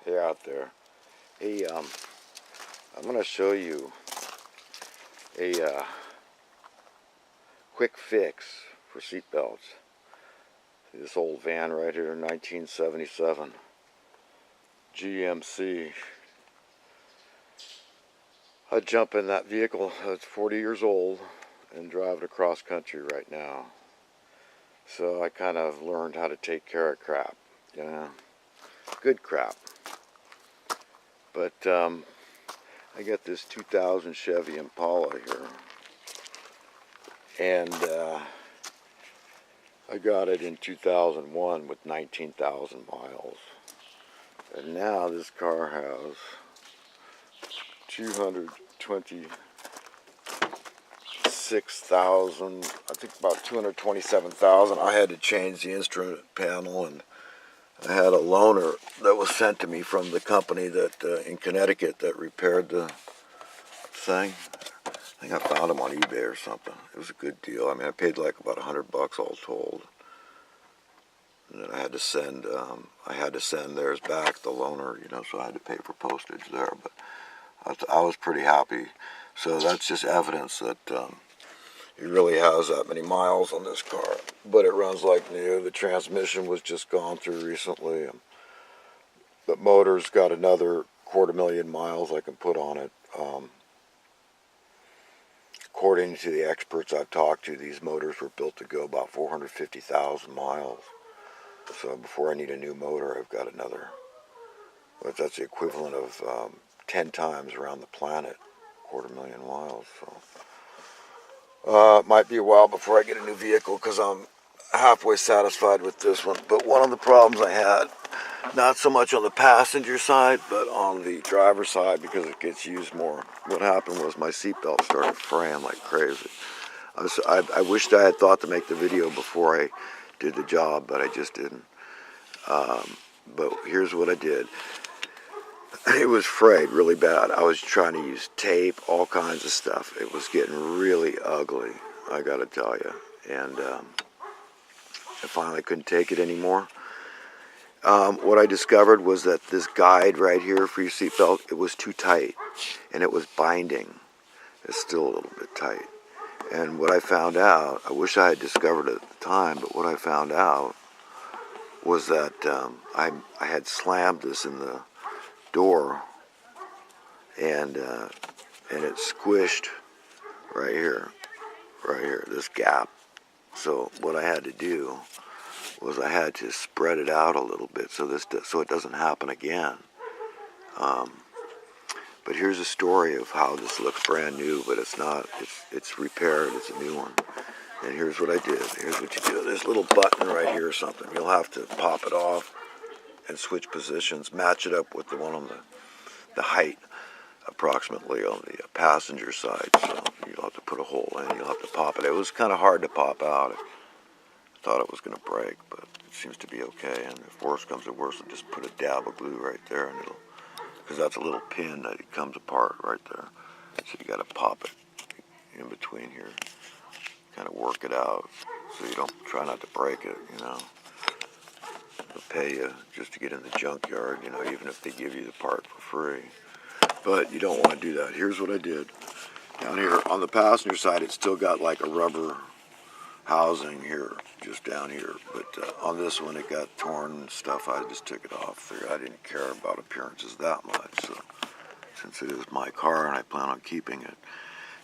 Hey out there. Hey, I'm going to show you a quick fix for seat belts. This old van right here, 1977 GMC. I jump in that vehicle. It's 40 years old and drive it across country right now. So I kind of learned how to take care of crap. Yeah, good crap. But I got this 2000 Chevy Impala here, and I got it in 2001 with 19,000 miles, and now this car has 226,000, I think about 227,000. I had to change the instrument panel, and I had a loaner that was sent to me from the company that in Connecticut that repaired the thing. I think I found them on eBay or something. It was a good deal. I mean, I paid like about $100 all told. And then I had to send theirs back, the loaner, so I had to pay for postage there. But I was pretty happy. So that's just evidence that it really has that many miles on this car. But it runs like new. The transmission was just gone through recently. The motor's got another 250,000 miles I can put on it. According to the experts I've talked to, these motors were built to go about 450,000 miles. So before I need a new motor, I've got another. Well, that's the equivalent of 10 times around the planet, 250,000 miles. So it might be a while before I get a new vehicle because I'm halfway satisfied with this one. But one of the problems I had, not so much on the passenger side, but on the driver's side, because it gets used more. What happened was my seatbelt started fraying like crazy. I wished I had thought to make the video before I did the job, but I just didn't. But here's what I did. It was frayed really bad. I was trying to use tape, all kinds of stuff. It was getting really ugly, I gotta tell you. And I finally couldn't take it anymore. What I discovered was that this guide right here for your seatbelt, it was too tight, and it was binding. It's still a little bit tight. And what I found out, I wish I had discovered it at the time, but what I found out was that I had slammed this in the door, and it squished right here, this gap. So what I had to do was I had to spread it out a little bit so it doesn't happen again. But here's a story of how this looks brand new, but it's not. It's repaired. It's a new one. And here's what I did. Here's what you do. There's a little button right here or something. You'll have to pop it off and switch positions, match it up with the one on the height approximately on the passenger side. So you'll have to put a hole in. You'll have to pop it. It was kind of hard to pop out. I thought it was going to break, but it seems to be okay. And if worse comes to worse, I'll just put a dab of glue right there, and because that's a little pin that it comes apart right there. So you got to pop it in between here, kind of work it out, so you don't try not to break it. They'll pay you just to get in the junkyard, even if they give you the part for free. But you don't want to do that. Here's what I did. Down here on the passenger side, it's still got like a rubber housing here, just down here. But on this one, it got torn and stuff. I just took it off there. I didn't care about appearances that much. So since it is my car and I plan on keeping it,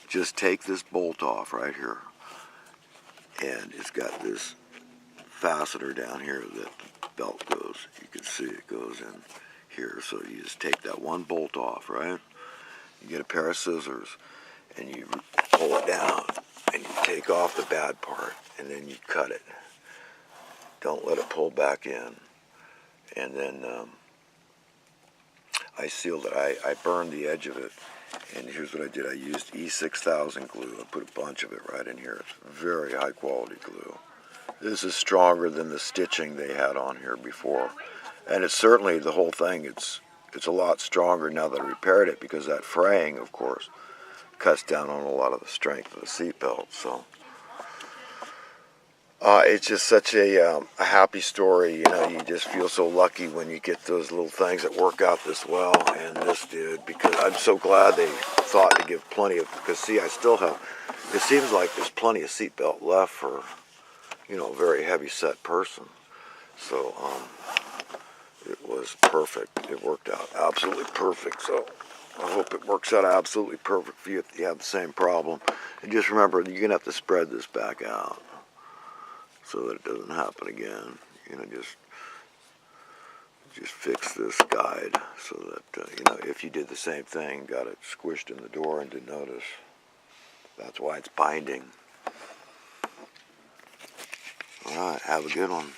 just take this bolt off right here. And it's got this fastener down here that the belt goes. You can see it goes in here. So you just take that one bolt off, right? You get a pair of scissors and you pull it down and you take off the bad part and then you cut it. Don't let it pull back in. And then I sealed it. I burned the edge of it. And here's what I did. I used E6000 glue. I put a bunch of it right in here. It's very high quality glue. This is stronger than the stitching they had on here before. And it's certainly, the whole thing, it's a lot stronger now that I repaired it, because that fraying, of course, cuts down on a lot of the strength of the seatbelt. So It's just such a happy story. You know, you just feel so lucky when you get those little things that work out this well, and this did, because I'm so glad they thought to give plenty of, because see, I still have, it seems like there's plenty of seatbelt left for, you know, a very heavy set person. So, it was perfect. It worked out absolutely perfect. So, I hope it works out absolutely perfect for you if you have the same problem. And just remember, you're going to have to spread this back out so that it doesn't happen again. You know, just fix this guide so that, you know, if you did the same thing, got it squished in the door and didn't notice, that's why it's binding. All right, have a good one.